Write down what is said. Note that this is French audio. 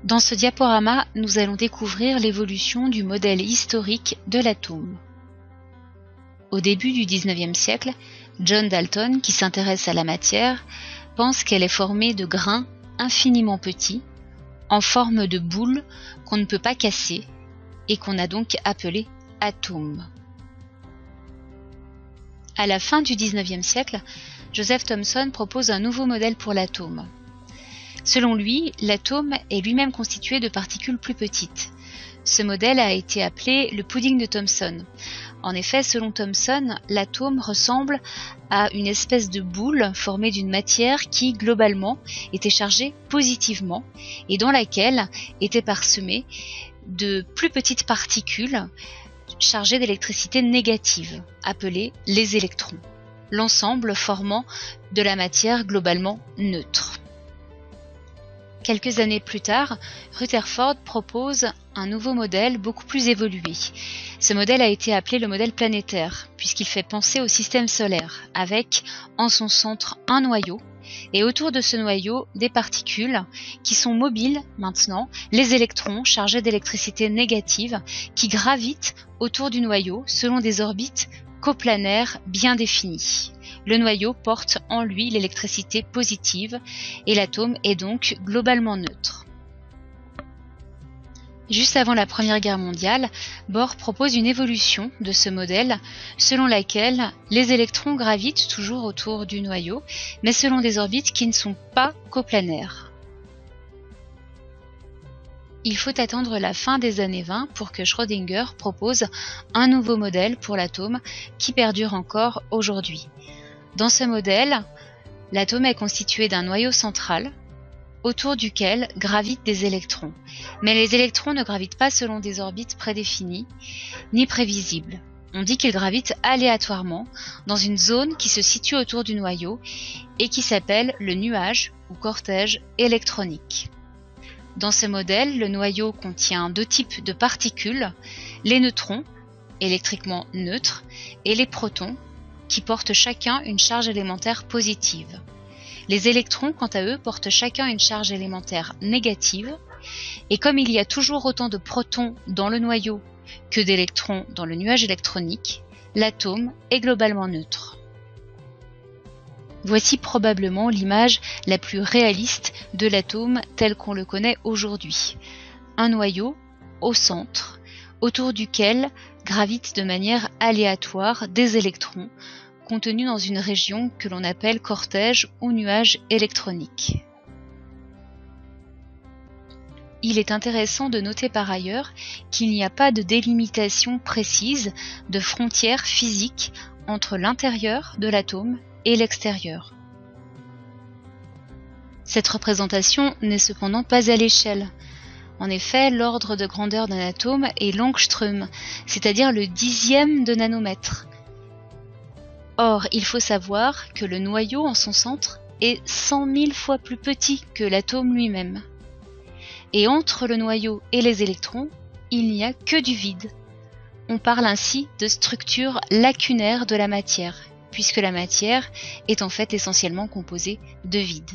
Dans ce diaporama, nous allons découvrir l'évolution du modèle historique de l'atome. Au début du XIXe siècle, John Dalton, qui s'intéresse à la matière, pense qu'elle est formée de grains infiniment petits, en forme de boule qu'on ne peut pas casser et qu'on a donc appelé atome. À la fin du XIXe siècle, Joseph Thomson propose un nouveau modèle pour l'atome. Selon lui, l'atome est lui-même constitué de particules plus petites. Ce modèle a été appelé le pudding de Thomson. En effet, selon Thomson, l'atome ressemble à une espèce de boule formée d'une matière qui, globalement, était chargée positivement et dans laquelle étaient parsemées de plus petites particules chargées d'électricité négative, appelées les électrons, l'ensemble formant de la matière globalement neutre. Quelques années plus tard, Rutherford propose un nouveau modèle beaucoup plus évolué. Ce modèle a été appelé le modèle planétaire, puisqu'il fait penser au système solaire, avec en son centre un noyau, et autour de ce noyau des particules qui sont mobiles maintenant, les électrons chargés d'électricité négative, qui gravitent autour du noyau selon des orbites coplanaires bien définies. Le noyau porte en lui l'électricité positive et l'atome est donc globalement neutre. Juste avant la Première Guerre mondiale, Bohr propose une évolution de ce modèle selon laquelle les électrons gravitent toujours autour du noyau, mais selon des orbites qui ne sont pas coplanaires. Il faut attendre la fin des années 20 pour que Schrödinger propose un nouveau modèle pour l'atome qui perdure encore aujourd'hui. Dans ce modèle, l'atome est constitué d'un noyau central, autour duquel gravitent des électrons. Mais les électrons ne gravitent pas selon des orbites prédéfinies, ni prévisibles. On dit qu'ils gravitent aléatoirement dans une zone qui se situe autour du noyau et qui s'appelle le nuage ou cortège électronique. Dans ce modèle, le noyau contient deux types de particules, les neutrons, électriquement neutres, et les protons, qui portent chacun une charge élémentaire positive. Les électrons, quant à eux, portent chacun une charge élémentaire négative, et comme il y a toujours autant de protons dans le noyau que d'électrons dans le nuage électronique, l'atome est globalement neutre. Voici probablement l'image la plus réaliste de l'atome tel qu'on le connaît aujourd'hui. Un noyau au centre, autour duquel gravitent de manière aléatoire des électrons contenus dans une région que l'on appelle cortège ou nuage électronique. Il est intéressant de noter par ailleurs qu'il n'y a pas de délimitation précise de frontières physiques entre l'intérieur de l'atome et l'extérieur. Cette représentation n'est cependant pas à l'échelle. En effet, l'ordre de grandeur d'un atome est l'angstrom, c'est-à-dire le dixième de nanomètre. Or, il faut savoir que le noyau en son centre est 100 000 fois plus petit que l'atome lui-même. Et entre le noyau et les électrons, il n'y a que du vide. On parle ainsi de structure lacunaire de la matière, puisque la matière est en fait essentiellement composée de vide.